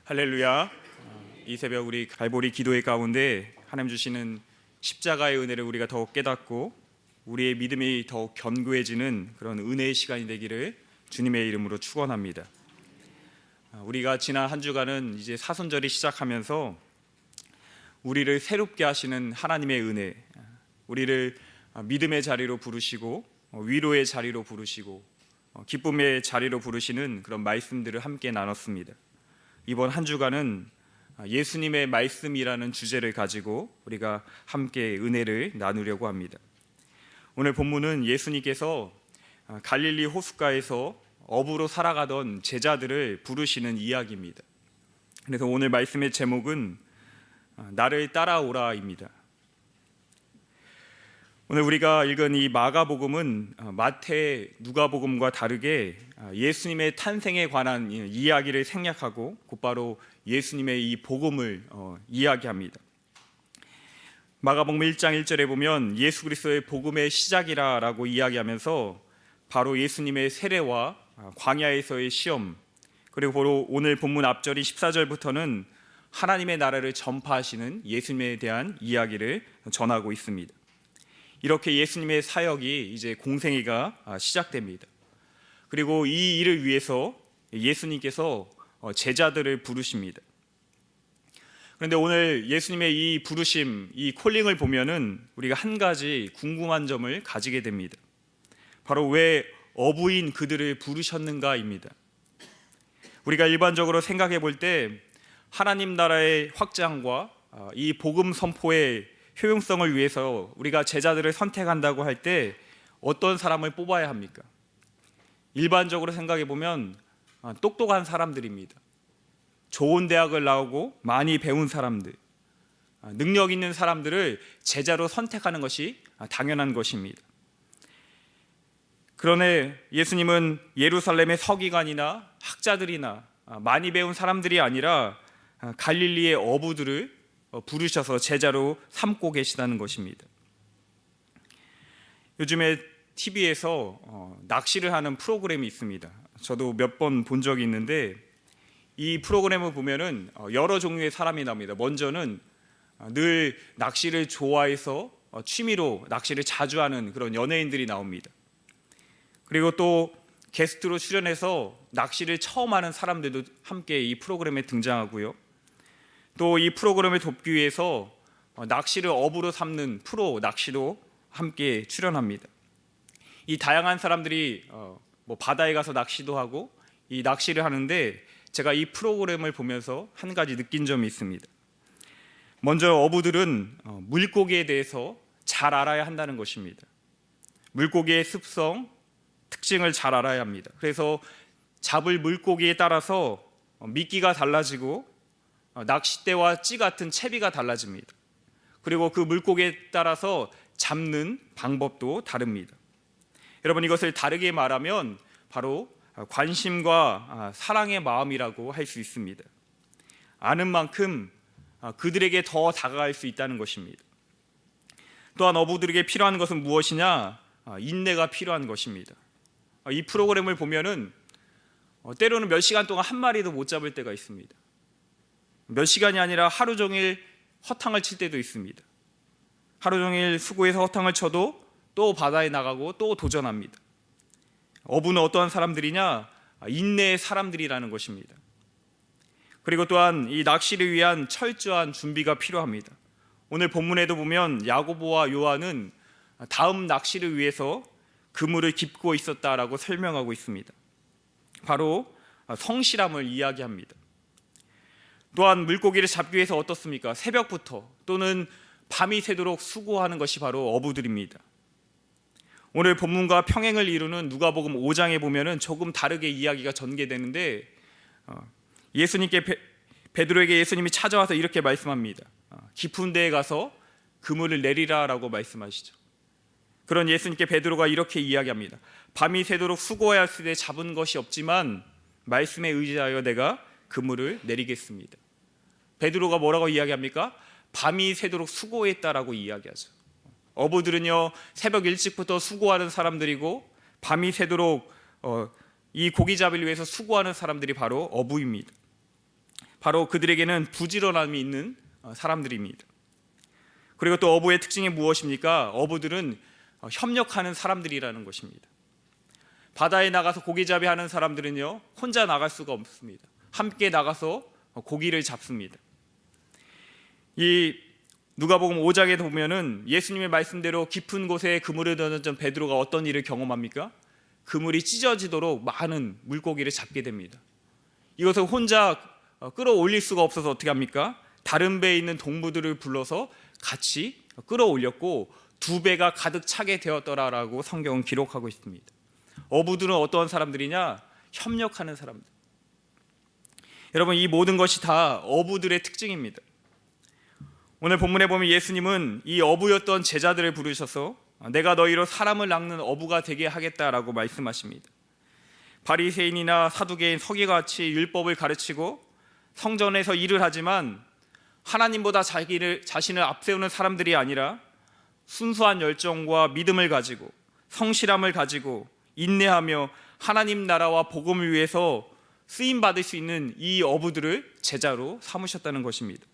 할렐루야. 이 새벽 우리 갈보리 기도회 가운데 하나님 주시는 십자가의 은혜를 우리가 더욱 깨닫고 우리의 믿음이 더욱 견고해지는 그런 은혜의 시간이 되기를 주님의 이름으로 축원합니다. 우리가 지난 한 주간은 이제 사순절이 시작하면서 우리를 새롭게 하시는 하나님의 은혜, 우리를 믿음의 자리로 부르시고 위로의 자리로 부르시고 기쁨의 자리로 부르시는 그런 말씀들을 함께 나눴습니다. 이번 한 주간은 예수님의 말씀이라는 주제를 가지고 우리가 함께 은혜를 나누려고 합니다. 오늘 본문은 예수님께서 갈릴리 호숫가에서 어부로 살아가던 제자들을 부르시는 이야기입니다. 그래서 오늘 말씀의 제목은 나를 따라오라입니다. 오늘 우리가 읽은 이 마가복음은 마태, 누가복음과 다르게 예수님의 탄생에 관한 이야기를 생략하고 곧바로 예수님의 이 복음을 이야기합니다. 마가복음 1장 1절에 보면 예수 그리스도의 복음의 시작이라고 이야기하면서 바로 예수님의 세례와 광야에서의 시험, 그리고 바로 오늘 본문 앞절이 14절부터는 하나님의 나라를 전파하시는 예수님에 대한 이야기를 전하고 있습니다. 이렇게 예수님의 사역이 이제 공생애가 시작됩니다. 그리고 이 일을 위해서 예수님께서 제자들을 부르십니다. 그런데 오늘 예수님의 이 부르심, 이 콜링을 보면은 우리가 한 가지 궁금한 점을 가지게 됩니다. 바로 왜 어부인 그들을 부르셨는가입니다. 우리가 일반적으로 생각해 볼 때 하나님 나라의 확장과 이 복음 선포의 효용성을 위해서 우리가 제자들을 선택한다고 할 때 어떤 사람을 뽑아야 합니까? 일반적으로 생각해 보면 똑똑한 사람들입니다. 좋은 대학을 나오고 많이 배운 사람들, 능력 있는 사람들을 제자로 선택하는 것이 당연한 것입니다. 그러나 예수님은 예루살렘의 서기관이나 학자들이나 많이 배운 사람들이 아니라 갈릴리의 어부들을 부르셔서 제자로 삼고 계시다는 것입니다. 요즘에 TV에서 낚시를 하는 프로그램이 있습니다. 저도 몇 번 본 적이 있는데 이 프로그램을 보면은 여러 종류의 사람이 나옵니다. 먼저는 늘 낚시를 좋아해서 취미로 낚시를 자주 하는 그런 연예인들이 나옵니다. 그리고 또 게스트로 출연해서 낚시를 처음 하는 사람들도 함께 이 프로그램에 등장하고요. 또 이 프로그램을 돕기 위해서 낚시를 업으로 삼는 프로 낚시도 함께 출연합니다. 이 다양한 사람들이 바다에 가서 낚시도 하고 이 낚시를 하는데 제가 이 프로그램을 보면서 한 가지 느낀 점이 있습니다. 먼저 어부들은 물고기에 대해서 잘 알아야 한다는 것입니다. 물고기의 습성, 특징을 잘 알아야 합니다. 그래서 잡을 물고기에 따라서 미끼가 달라지고 낚싯대와 찌 같은 채비가 달라집니다. 그리고 그 물고기에 따라서 잡는 방법도 다릅니다. 여러분, 이것을 다르게 말하면 바로 관심과 사랑의 마음이라고 할 수 있습니다. 아는 만큼 그들에게 더 다가갈 수 있다는 것입니다. 또한 어부들에게 필요한 것은 무엇이냐? 인내가 필요한 것입니다. 이 프로그램을 보면은 때로는 몇 시간 동안 한 마리도 못 잡을 때가 있습니다. 몇 시간이 아니라 하루 종일 허탕을 칠 때도 있습니다. 하루 종일 수고해서 허탕을 쳐도 또 바다에 나가고 또 도전합니다. 어부는 어떠한 사람들이냐? 인내의 사람들이라는 것입니다. 그리고 또한 이 낚시를 위한 철저한 준비가 필요합니다. 오늘 본문에도 보면 야고보와 요한은 다음 낚시를 위해서 그물을 깁고 있었다라고 설명하고 있습니다. 바로 성실함을 이야기합니다. 또한 물고기를 잡기 위해서 어떻습니까? 새벽부터 또는 밤이 새도록 수고하는 것이 바로 어부들입니다. 오늘 본문과 평행을 이루는 누가복음 5장에 보면은 조금 다르게 이야기가 전개되는데 예수님께 베드로에게 예수님이 찾아와서 이렇게 말씀합니다. 깊은 데에 가서 그물을 내리라라고 말씀하시죠. 그런 예수님께 베드로가 이렇게 이야기합니다. 밤이 새도록 수고하였을 때 잡은 것이 없지만 말씀에 의지하여 내가 그물을 내리겠습니다. 베드로가 뭐라고 이야기합니까? 밤이 새도록 수고했다라고 이야기하죠. 어부들은요 새벽 일찍부터 수고하는 사람들이고 밤이 새도록 이 고기 잡이를 위해서 수고하는 사람들이 바로 어부입니다. 바로 그들에게는 부지런함이 있는 사람들입니다. 그리고 또 어부의 특징이 무엇입니까? 어부들은 협력하는 사람들이라는 것입니다. 바다에 나가서 고기잡이 하는 사람들은요, 혼자 나갈 수가 없습니다. 함께 나가서 고기를 잡습니다. 이 누가복음 5장에 보면은 예수님의 말씀대로 깊은 곳에 그물을 던졌던 베드로가 어떤 일을 경험합니까? 그물이 찢어지도록 많은 물고기를 잡게 됩니다. 이것을 혼자 끌어올릴 수가 없어서 어떻게 합니까? 다른 배에 있는 동무들을 불러서 같이 끌어올렸고 2배가 가득 차게 되었더라라고 성경은 기록하고 있습니다. 어부들은 어떠한 사람들이냐? 협력하는 사람들. 여러분, 이 모든 것이 다 어부들의 특징입니다. 오늘 본문에 보면 예수님은 이 어부였던 제자들을 부르셔서 내가 너희로 사람을 낚는 어부가 되게 하겠다라고 말씀하십니다. 바리새인이나 사두개인, 서기같이 율법을 가르치고 성전에서 일을 하지만 하나님보다 자신을 앞세우는 사람들이 아니라 순수한 열정과 믿음을 가지고 성실함을 가지고 인내하며 하나님 나라와 복음을 위해서 쓰임 받을 수 있는 이 어부들을 제자로 삼으셨다는 것입니다.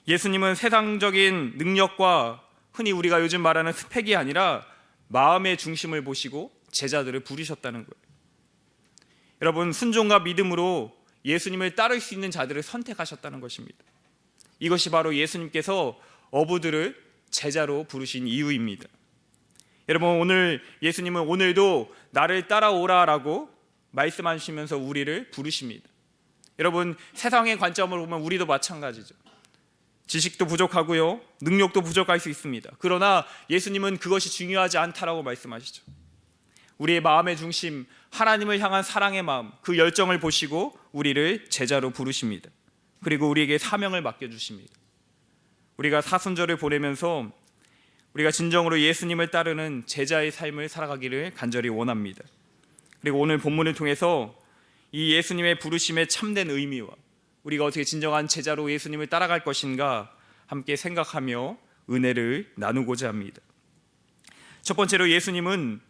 예수님은 세상적인 능력과 흔히 우리가 요즘 말하는 스펙이 아니라 마음의 중심을 보시고 제자들을 부르셨다는 거예요. 여러분, 순종과 믿음으로 예수님을 따를 수 있는 자들을 선택하셨다는 것입니다. 이것이 바로 예수님께서 어부들을 제자로 부르신 이유입니다. 여러분, 오늘 예수님은 오늘도 나를 따라오라라고 말씀하시면서 우리를 부르십니다. 여러분, 세상의 관점으로 보면 우리도 마찬가지죠. 지식도 부족하고요, 능력도 부족할 수 있습니다. 그러나 예수님은 그것이 중요하지 않다라고 말씀하시죠. 우리의 마음의 중심, 하나님을 향한 사랑의 마음, 그 열정을 보시고 우리를 제자로 부르십니다. 그리고 우리에게 사명을 맡겨주십니다. 우리가 사순절을 보내면서 우리가 진정으로 예수님을 따르는 제자의 삶을 살아가기를 간절히 원합니다. 그리고 오늘 본문을 통해서 이 예수님의 부르심의 참된 의미와 우리가 어떻게 진정한 제자로 예수님을 따라갈 것인가 함께 생각하며 은혜를 나누고자 합니다. 첫 번째로 예수님은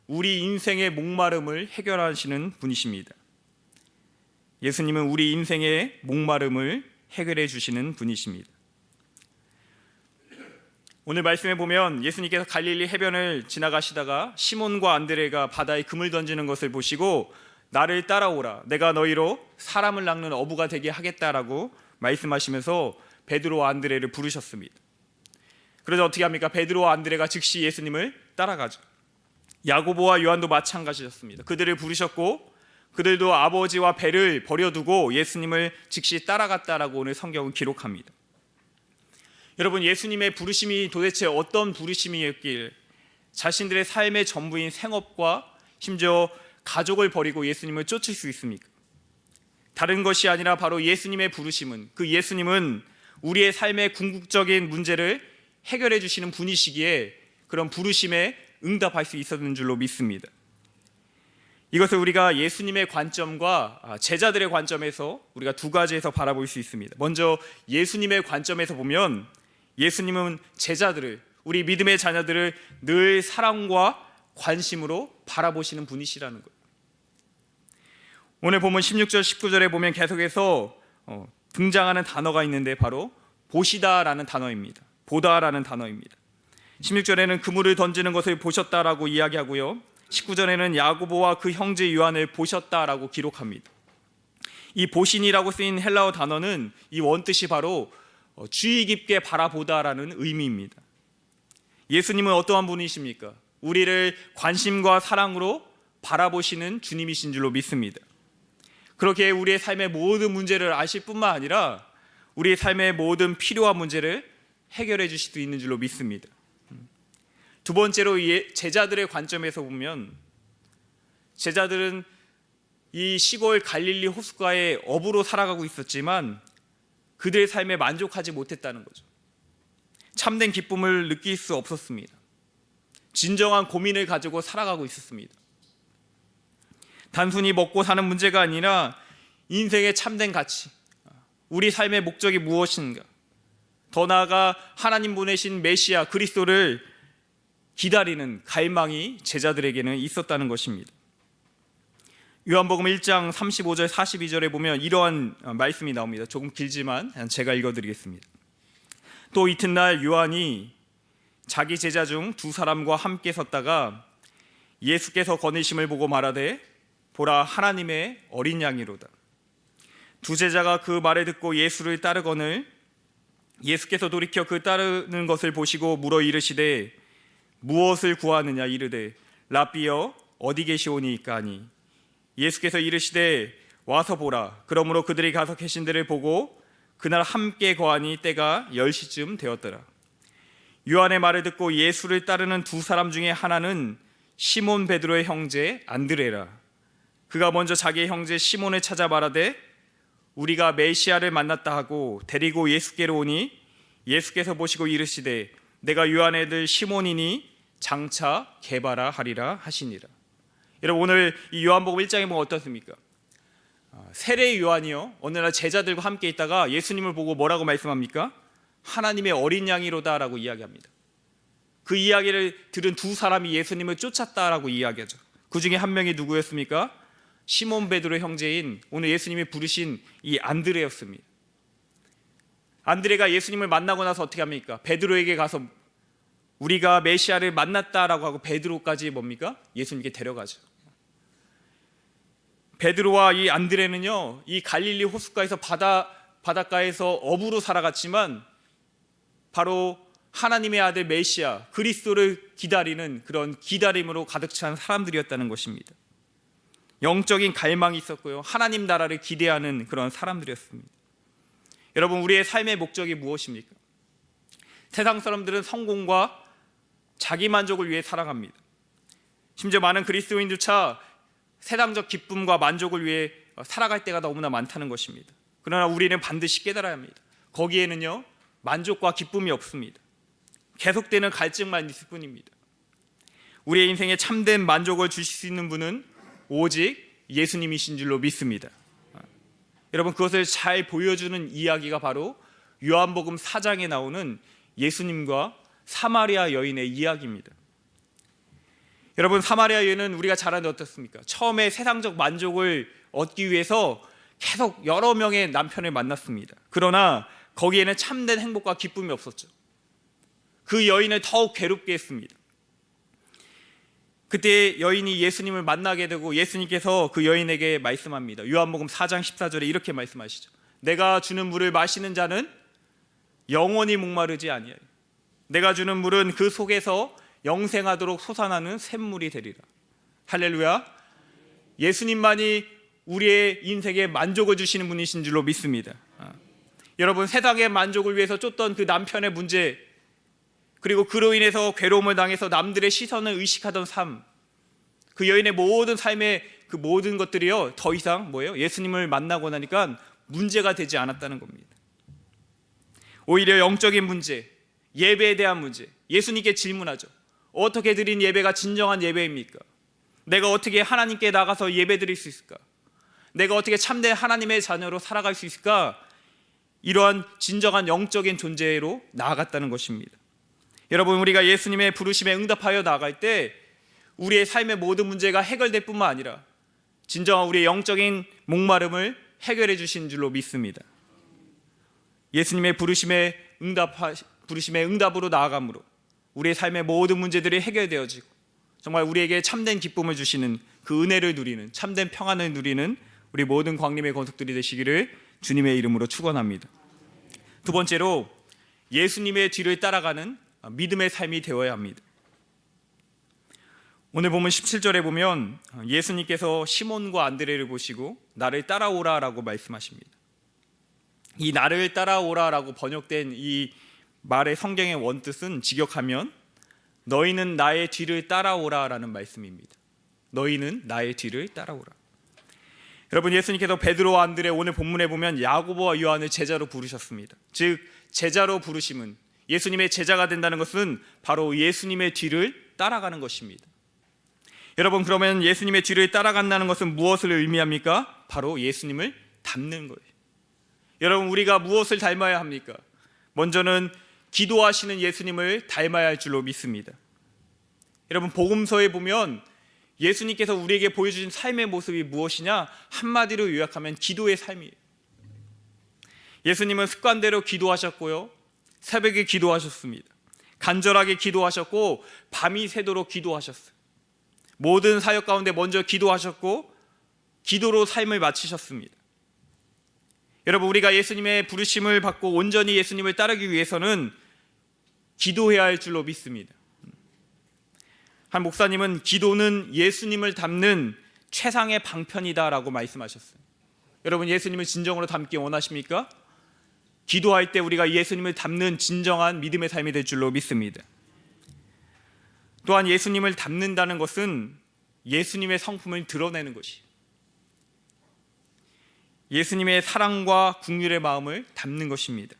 우리 인생의 목마름을 해결하시는 분이십니다. 예수님은 우리 인생의 목마름을 해결해 주시는 분이십니다. 오늘 말씀에 보면 예수님께서 갈릴리 해변을 지나가시다가 시몬과 안드레가 바다에 금을 던지는 것을 보시고 나를 따라오라, 내가 너희로 사람을 낚는 어부가 되게 하겠다라고 말씀하시면서 베드로와 안드레를 부르셨습니다. 그래서 어떻게 합니까? 베드로와 안드레가 즉시 예수님을 따라가죠. 야고보와 요한도 마찬가지였습니다. 그들을 부르셨고 그들도 아버지와 배를 버려두고 예수님을 즉시 따라갔다라고 오늘 성경은 기록합니다. 여러분, 예수님의 부르심이 도대체 어떤 부르심이었길, 자신들의 삶의 전부인 생업과 심지어 가족을 버리고 예수님을 쫓을 수 있습니까? 다른 것이 아니라 바로 예수님의 부르심은, 그 예수님은 우리의 삶의 궁극적인 문제를 해결해 주시는 분이시기에 그런 부르심에 응답할 수 있었는 줄로 믿습니다. 이것을 우리가 예수님의 관점과 제자들의 관점에서 우리가 두 가지에서 바라볼 수 있습니다. 먼저 예수님의 관점에서 보면 예수님은 제자들을, 우리 믿음의 자녀들을 늘 사랑과 관심으로 바라보시는 분이시라는 거예요. 오늘 보면 16절 19절에 보면 계속해서 등장하는 단어가 있는데 바로 보시다라는 단어입니다. 보다라는 단어입니다. 16절에는 그물을 던지는 것을 보셨다라고 이야기하고요, 19절에는 야고보와 그 형제 요한을 보셨다라고 기록합니다. 이 보신이라고 쓰인 헬라어 단어는 이 원뜻이 바로 주의 깊게 바라보다라는 의미입니다. 예수님은 어떠한 분이십니까? 우리를 관심과 사랑으로 바라보시는 주님이신 줄로 믿습니다. 그렇게 우리의 삶의 모든 문제를 아실 뿐만 아니라 우리의 삶의 모든 필요한 문제를 해결해 주실 수 있는 줄로 믿습니다. 두 번째로 제자들의 관점에서 보면 제자들은 이 시골 갈릴리 호숫가에 어부로 살아가고 있었지만 그들의 삶에 만족하지 못했다는 거죠. 참된 기쁨을 느낄 수 없었습니다. 진정한 고민을 가지고 살아가고 있었습니다. 단순히 먹고 사는 문제가 아니라 인생의 참된 가치, 우리 삶의 목적이 무엇인가, 더 나아가 하나님 보내신 메시아 그리스도를 기다리는 갈망이 제자들에게는 있었다는 것입니다. 요한복음 1장 35절 42절에 보면 이러한 말씀이 나옵니다. 조금 길지만 제가 읽어드리겠습니다. 또 이튿날 요한이 자기 제자 중 두 사람과 함께 섰다가 예수께서 거니심을 보고 말하되 보라 하나님의 어린 양이로다. 두 제자가 그 말을 듣고 예수를 따르거늘 예수께서 돌이켜 그 따르는 것을 보시고 물어 이르시되 무엇을 구하느냐 이르되 랍비여 어디 계시오니이까 하니 예수께서 이르시되 와서 보라. 그러므로 그들이 가서 계신 데를 보고 그날 함께 거하니 때가 10시쯤 되었더라. 요한의 말을 듣고 예수를 따르는 두 사람 중에 하나는 시몬 베드로의 형제 안드레라. 그가 먼저 자기의 형제 시몬을 찾아 말하되 우리가 메시아를 만났다 하고 데리고 예수께로 오니 예수께서 보시고 이르시되 내가 요한의 아들 시몬이니 장차 게바라 하리라 하시니라. 여러분 오늘 이 요한복음 1장에 보면 어떻습니까? 세례 요한이요 어느 날 제자들과 함께 있다가 예수님을 보고 뭐라고 말씀합니까? 하나님의 어린 양이로다 라고 이야기합니다. 그 이야기를 들은 두 사람이 예수님을 쫓았다라고 이야기하죠. 그 중에 한 명이 누구였습니까? 시몬 베드로의 형제인 오늘 예수님이 부르신 이 안드레였습니다. 안드레가 예수님을 만나고 나서 어떻게 합니까? 베드로에게 가서 우리가 메시아를 만났다라고 하고 베드로까지 뭡니까? 예수님께 데려가죠. 베드로와 이 안드레는요 이 갈릴리 호숫가에서 바닷가에서 어부로 살아갔지만 바로 하나님의 아들 메시아 그리스도를 기다리는 그런 기다림으로 가득 찬 사람들이었다는 것입니다. 영적인 갈망이 있었고요 하나님 나라를 기대하는 그런 사람들이었습니다. 여러분 우리의 삶의 목적이 무엇입니까? 세상 사람들은 성공과 자기 만족을 위해 살아갑니다. 심지어 많은 그리스도인조차 세상적 기쁨과 만족을 위해 살아갈 때가 너무나 많다는 것입니다. 그러나 우리는 반드시 깨달아야 합니다. 거기에는요 만족과 기쁨이 없습니다. 계속되는 갈증만 있을 뿐입니다. 우리의 인생에 참된 만족을 주실 수 있는 분은 오직 예수님이신 줄로 믿습니다. 여러분 그것을 잘 보여주는 이야기가 바로 요한복음 4장에 나오는 예수님과 사마리아 여인의 이야기입니다. 여러분 사마리아 여인은 우리가 잘 아는 어떻습니까? 처음에 세상적 만족을 얻기 위해서 계속 여러 명의 남편을 만났습니다. 그러나 거기에는 참된 행복과 기쁨이 없었죠. 그 여인을 더욱 괴롭게 했습니다. 그때 여인이 예수님을 만나게 되고 예수님께서 그 여인에게 말씀합니다. 요한복음 4장 14절에 이렇게 말씀하시죠. 내가 주는 물을 마시는 자는 영원히 목마르지 아니하리. 내가 주는 물은 그 속에서 영생하도록 솟아나는 샘물이 되리라. 할렐루야. 예수님만이 우리의 인생에 만족을 주시는 분이신 줄로 믿습니다. 여러분 세상의 만족을 위해서 쫓던 그 남편의 문제 그리고 그로 인해서 괴로움을 당해서 남들의 시선을 의식하던 삶 그 여인의 모든 삶의 그 모든 것들이요 더 이상 뭐예요? 예수님을 만나고 나니까 문제가 되지 않았다는 겁니다. 오히려 영적인 문제 예배에 대한 문제 예수님께 질문하죠. 어떻게 드린 예배가 진정한 예배입니까? 내가 어떻게 하나님께 나가서 예배 드릴 수 있을까? 내가 어떻게 참된 하나님의 자녀로 살아갈 수 있을까? 이러한 진정한 영적인 존재로 나아갔다는 것입니다. 여러분 우리가 예수님의 부르심에 응답하여 나아갈 때 우리의 삶의 모든 문제가 해결될 뿐만 아니라 진정한 우리의 영적인 목마름을 해결해 주신 줄로 믿습니다. 예수님의 부르심에 응답으로 나아감으로 우리의 삶의 모든 문제들이 해결되어지고 정말 우리에게 참된 기쁨을 주시는 그 은혜를 누리는 참된 평안을 누리는 우리 모든 광림의 권속들이 되시기를 주님의 이름으로 축원합니다. 두 번째로 예수님의 뒤를 따라가는 믿음의 삶이 되어야 합니다. 오늘 보면 17절에 보면 예수님께서 시몬과 안드레를 보시고 나를 따라오라라고 말씀하십니다. 이 나를 따라오라라고 번역된 이 말의 성경의 원뜻은 직역하면 너희는 나의 뒤를 따라오라라는 말씀입니다. 너희는 나의 뒤를 따라오라. 여러분 예수님께서 베드로와 안드레 오늘 본문에 보면 야고보와 요한을 제자로 부르셨습니다. 즉 제자로 부르심은 예수님의 제자가 된다는 것은 바로 예수님의 뒤를 따라가는 것입니다. 여러분 그러면 예수님의 뒤를 따라간다는 것은 무엇을 의미합니까? 바로 예수님을 닮는 거예요. 여러분 우리가 무엇을 닮아야 합니까? 먼저는 기도하시는 예수님을 닮아야 할 줄로 믿습니다. 여러분 복음서에 보면 예수님께서 우리에게 보여주신 삶의 모습이 무엇이냐? 한마디로 요약하면 기도의 삶이에요. 예수님은 습관대로 기도하셨고요, 새벽에 기도하셨습니다. 간절하게 기도하셨고 밤이 새도록 기도하셨어요. 모든 사역 가운데 먼저 기도하셨고 기도로 삶을 마치셨습니다. 여러분, 우리가 예수님의 부르심을 받고 온전히 예수님을 따르기 위해서는 기도해야 할 줄로 믿습니다. 한 목사님은 기도는 예수님을 닮는 최상의 방편이다라고 말씀하셨어요. 여러분, 예수님을 진정으로 닮기 원하십니까? 기도할 때 우리가 예수님을 닮는 진정한 믿음의 삶이 될 줄로 믿습니다. 또한 예수님을 닮는다는 것은 예수님의 성품을 드러내는 것이에요. 예수님의 사랑과 긍휼의 마음을 담는 것입니다.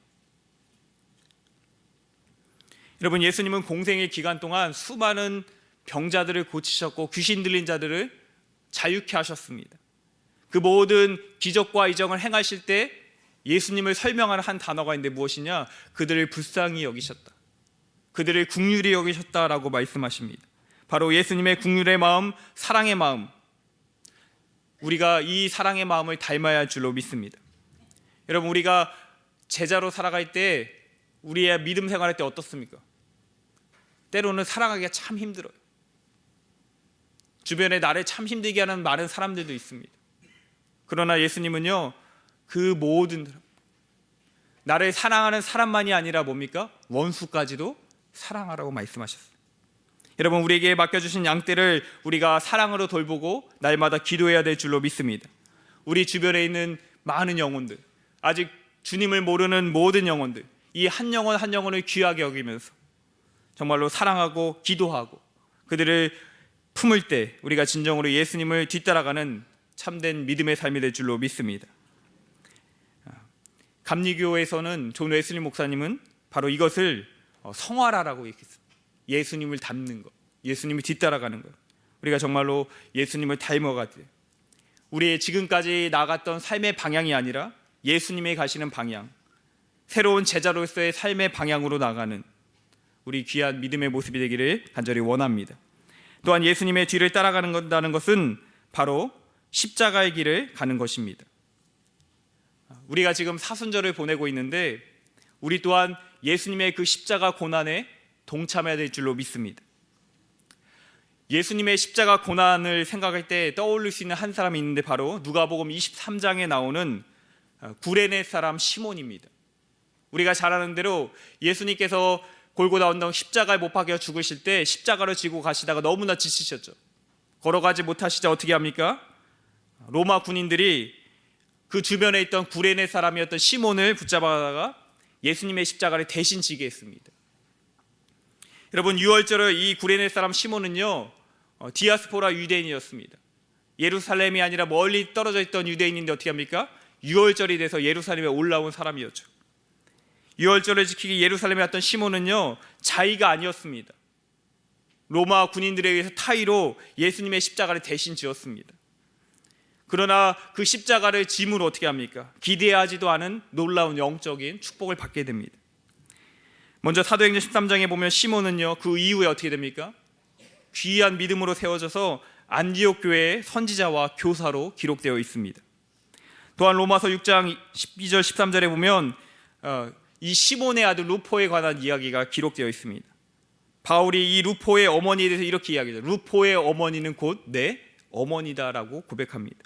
여러분, 예수님은 공생의 기간 동안 수많은 병자들을 고치셨고 귀신 들린 자들을 자유케 하셨습니다. 그 모든 기적과 이적을 행하실 때 예수님을 설명하는 한 단어가 있는데 무엇이냐? 그들을 불쌍히 여기셨다, 그들을 긍휼히 여기셨다라고 말씀하십니다. 바로 예수님의 긍휼의 마음, 사랑의 마음, 우리가 이 사랑의 마음을 닮아야 할 줄로 믿습니다. 여러분, 우리가 제자로 살아갈 때, 우리의 믿음 생활할 때 어떻습니까? 때로는 살아가기가 참 힘들어요. 주변에 나를 참 힘들게 하는 많은 사람들도 있습니다. 그러나 예수님은요, 그 모든 나를 사랑하는 사람만이 아니라 뭡니까? 원수까지도 사랑하라고 말씀하셨어요. 여러분, 우리에게 맡겨주신 양떼를 우리가 사랑으로 돌보고 날마다 기도해야 될 줄로 믿습니다. 우리 주변에 있는 많은 영혼들, 아직 주님을 모르는 모든 영혼들, 이 한 영혼 한 영혼을 귀하게 여기면서 정말로 사랑하고 기도하고 그들을 품을 때 우리가 진정으로 예수님을 뒤따라가는 참된 믿음의 삶이 될 줄로 믿습니다. 감리교에서는 존 웨슬리 목사님은 바로 이것을 성화라라고 얘기했습니다. 예수님을 닮는 것, 예수님을 뒤따라가는 것. 우리가 정말로 예수님을 닮아가듯 우리의 지금까지 나갔던 삶의 방향이 아니라 예수님이 가시는 방향, 새로운 제자로서의 삶의 방향으로 나가는 우리 귀한 믿음의 모습이 되기를 간절히 원합니다. 또한 예수님의 뒤를 따라가는 것은 바로 십자가의 길을 가는 것입니다. 우리가 지금 사순절을 보내고 있는데 우리 또한 예수님의 그 십자가 고난에 동참해야 될 줄로 믿습니다. 예수님의 십자가 고난을 생각할 때 떠올릴 수 있는 한 사람이 있는데 바로 누가복음 23장에 나오는 구레네 사람 시몬입니다. 우리가 잘 아는 대로 예수님께서 골고다 언덕 십자가에 못 박혀 죽으실 때 십자가를 지고 가시다가 너무나 지치셨죠. 걸어가지 못하시자 어떻게 합니까? 로마 군인들이 그 주변에 있던 구레네 사람이었던 시몬을 붙잡아다가 예수님의 십자가를 대신 지게 했습니다. 여러분, 유월절을 이 구레네 사람 시몬은요, 디아스포라 유대인이었습니다. 예루살렘이 아니라 멀리 떨어져 있던 유대인인데 어떻게 합니까? 유월절이 돼서 예루살렘에 올라온 사람이었죠. 유월절을 지키기 예루살렘에 왔던 시몬은요, 자의가 아니었습니다. 로마 군인들에 의해서 타의로 예수님의 십자가를 대신 지었습니다. 그러나 그 십자가를 짐으로 어떻게 합니까? 기대하지도 않은 놀라운 영적인 축복을 받게 됩니다. 먼저 사도행전 13장에 보면 시몬은요, 그 이후에 어떻게 됩니까? 귀한 믿음으로 세워져서 안디옥 교회의 선지자와 교사로 기록되어 있습니다. 또한 로마서 6장 12절 13절에 보면 이 시몬의 아들 루포에 관한 이야기가 기록되어 있습니다. 바울이 이 루포의 어머니에 대해서 이렇게 이야기해요. 루포의 어머니는 곧 내 어머니다라고 고백합니다.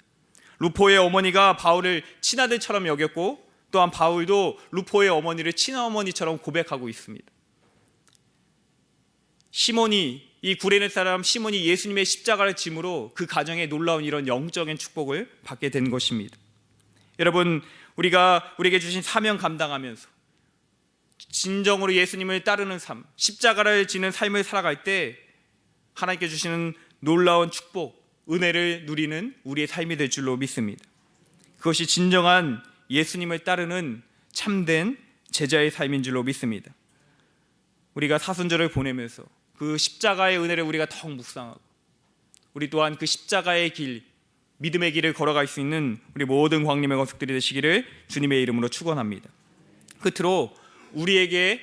루포의 어머니가 바울을 친아들처럼 여겼고 또한 바울도 루포의 어머니를 친어머니처럼 고백하고 있습니다. 시몬이, 이 구레네 사람 시몬이 예수님의 십자가를 짐으로 그 가정에 놀라운 이런 영적인 축복을 받게 된 것입니다. 여러분, 우리에게 주신 사명 감당하면서 진정으로 예수님을 따르는 삶, 십자가를 지는 삶을 살아갈 때 하나님께 주시는 놀라운 축복, 은혜를 누리는 우리의 삶이 될 줄로 믿습니다. 그것이 진정한 예수님을 따르는 참된 제자의 삶인 줄로 믿습니다. 우리가 사순절을 보내면서 그 십자가의 은혜를 우리가 더욱 묵상하고 우리 또한 그 십자가의 길, 믿음의 길을 걸어갈 수 있는 우리 모든 광림의 권속들이 되시기를 주님의 이름으로 축원합니다. 끝으로 우리에게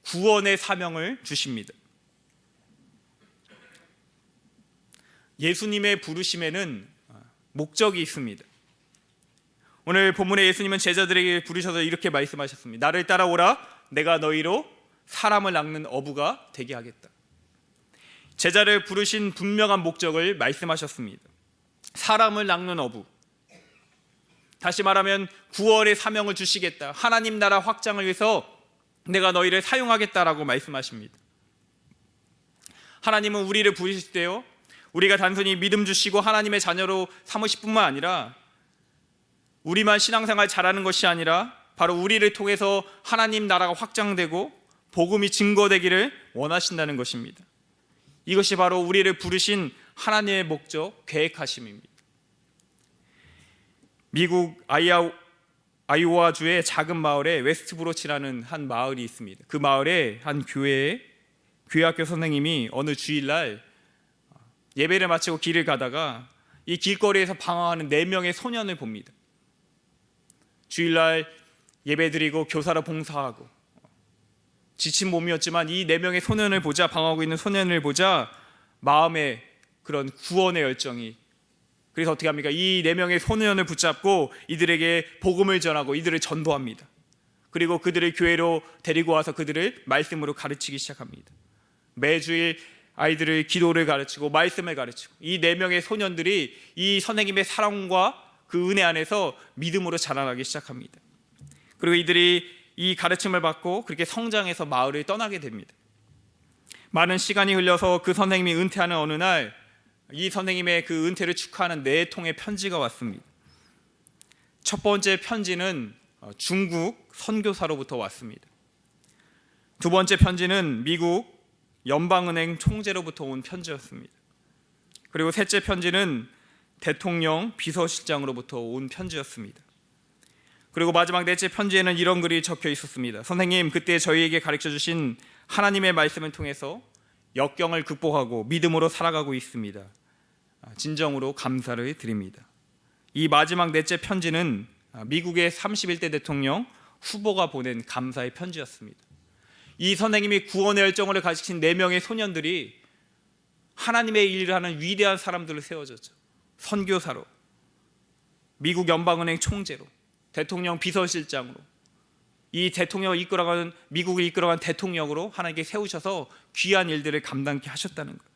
구원의 사명을 주십니다. 예수님의 부르심에는 목적이 있습니다. 오늘 본문에 예수님은 제자들에게 부르셔서 이렇게 말씀하셨습니다. 나를 따라오라. 내가 너희로 사람을 낚는 어부가 되게 하겠다. 제자를 부르신 분명한 목적을 말씀하셨습니다. 사람을 낚는 어부. 다시 말하면 구원의 사명을 주시겠다. 하나님 나라 확장을 위해서 내가 너희를 사용하겠다라고 말씀하십니다. 하나님은 우리를 부르실 때요, 우리가 단순히 믿음 주시고 하나님의 자녀로 삼으실 뿐만 아니라 우리만 신앙생활 잘하는 것이 아니라 바로 우리를 통해서 하나님 나라가 확장되고 복음이 증거되기를 원하신다는 것입니다. 이것이 바로 우리를 부르신 하나님의 목적, 계획하심입니다. 미국 아이오와주의 작은 마을에 웨스트브로치라는 한 마을이 있습니다. 그 마을에 한 교회의 교회학교 선생님이 어느 주일날 예배를 마치고 길을 가다가 이 길거리에서 방황하는 4명의 소년을 봅니다. 주일날 예배드리고 교사로 봉사하고 지친 몸이었지만 이 4명의 소년을 보자, 방황하고 있는 소년을 보자 마음에 그런 구원의 열정이, 그래서 어떻게 합니까? 이 4명의 소년을 붙잡고 이들에게 복음을 전하고 이들을 전도합니다. 그리고 그들을 교회로 데리고 와서 그들을 말씀으로 가르치기 시작합니다. 매주일 아이들을 기도를 가르치고 말씀을 가르치고 이 4명의 소년들이 이 선생님의 사랑과 그 은혜 안에서 믿음으로 자라나기 시작합니다. 그리고 이들이 이 가르침을 받고 그렇게 성장해서 마을을 떠나게 됩니다. 많은 시간이 흘러서 그 선생님이 은퇴하는 어느 날 이 선생님의 그 은퇴를 축하하는 4통의 편지가 왔습니다. 첫 번째 편지는 중국 선교사로부터 왔습니다. 두 번째 편지는 미국 연방은행 총재로부터 온 편지였습니다. 그리고 셋째 편지는 대통령 비서실장으로부터 온 편지였습니다. 그리고 마지막 넷째 편지에는 이런 글이 적혀 있었습니다. 선생님, 그때 저희에게 가르쳐 주신 하나님의 말씀을 통해서 역경을 극복하고 믿음으로 살아가고 있습니다. 진정으로 감사를 드립니다. 이 마지막 넷째 편지는 미국의 31대 대통령 후보가 보낸 감사의 편지였습니다. 이 선생님이 구원의 열정을 가지신 4명의 소년들이 하나님의 일을 하는 위대한 사람들로 세워졌죠. 선교사로, 미국 연방은행 총재로, 대통령 비서실장으로, 이 대통령을 이끌어가는, 미국을 이끌어가는 대통령으로 하나님께 세우셔서 귀한 일들을 감당케 하셨다는 것.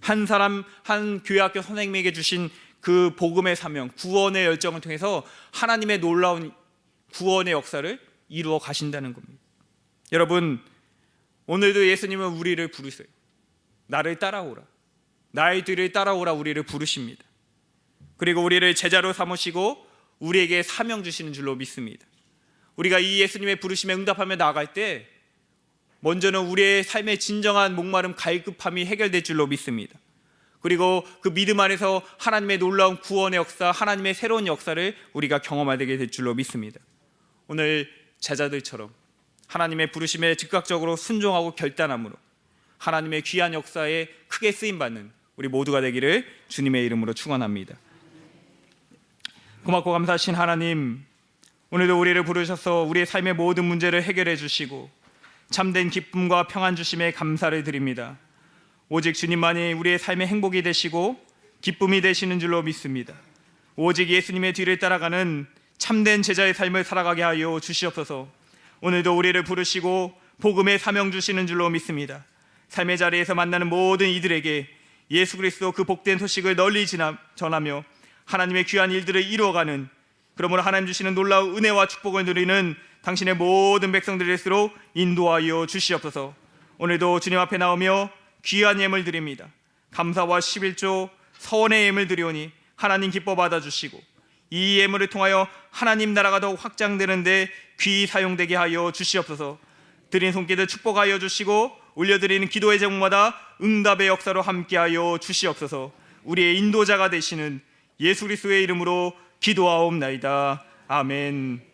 한 사람, 한 교회학교 선생님에게 주신 그 복음의 사명, 구원의 열정을 통해서 하나님의 놀라운 구원의 역사를 이루어 가신다는 겁니다. 여러분, 오늘도 예수님은 우리를 부르세요. 나를 따라오라, 나의 뒤를 따라오라 우리를 부르십니다. 그리고 우리를 제자로 삼으시고 우리에게 사명 주시는 줄로 믿습니다. 우리가 이 예수님의 부르심에 응답하며 나아갈 때 먼저는 우리의 삶의 진정한 목마름, 갈급함이 해결될 줄로 믿습니다. 그리고 그 믿음 안에서 하나님의 놀라운 구원의 역사, 하나님의 새로운 역사를 우리가 경험하게 될 줄로 믿습니다. 오늘 제자들처럼 하나님의 부르심에 즉각적으로 순종하고 결단함으로 하나님의 귀한 역사에 크게 쓰임받는 우리 모두가 되기를 주님의 이름으로 축원합니다. 고맙고 감사하신 하나님, 오늘도 우리를 부르셔서 우리의 삶의 모든 문제를 해결해 주시고 참된 기쁨과 평안 주심에 감사를 드립니다. 오직 주님만이 우리의 삶의 행복이 되시고 기쁨이 되시는 줄로 믿습니다. 오직 예수님의 뒤를 따라가는 참된 제자의 삶을 살아가게 하여 주시옵소서. 오늘도 우리를 부르시고 복음의 사명 주시는 줄로 믿습니다. 삶의 자리에서 만나는 모든 이들에게 예수 그리스도 그 복된 소식을 널리 전하며 하나님의 귀한 일들을 이루어가는, 그러므로 하나님 주시는 놀라운 은혜와 축복을 누리는 당신의 모든 백성들일수록 인도하여 주시옵소서. 오늘도 주님 앞에 나오며 귀한 예물 드립니다. 감사와 11조 서원의 예물 드리오니 하나님 기뻐 받아주시고 이 예물을 통하여 하나님 나라가 더욱 확장되는데 귀히 사용되게 하여 주시옵소서. 드린 손길을 축복하여 주시고 올려드리는 기도의 제목마다 응답의 역사로 함께하여 주시옵소서. 우리의 인도자가 되시는 예수 그리스도의 이름으로 기도하옵나이다. 아멘.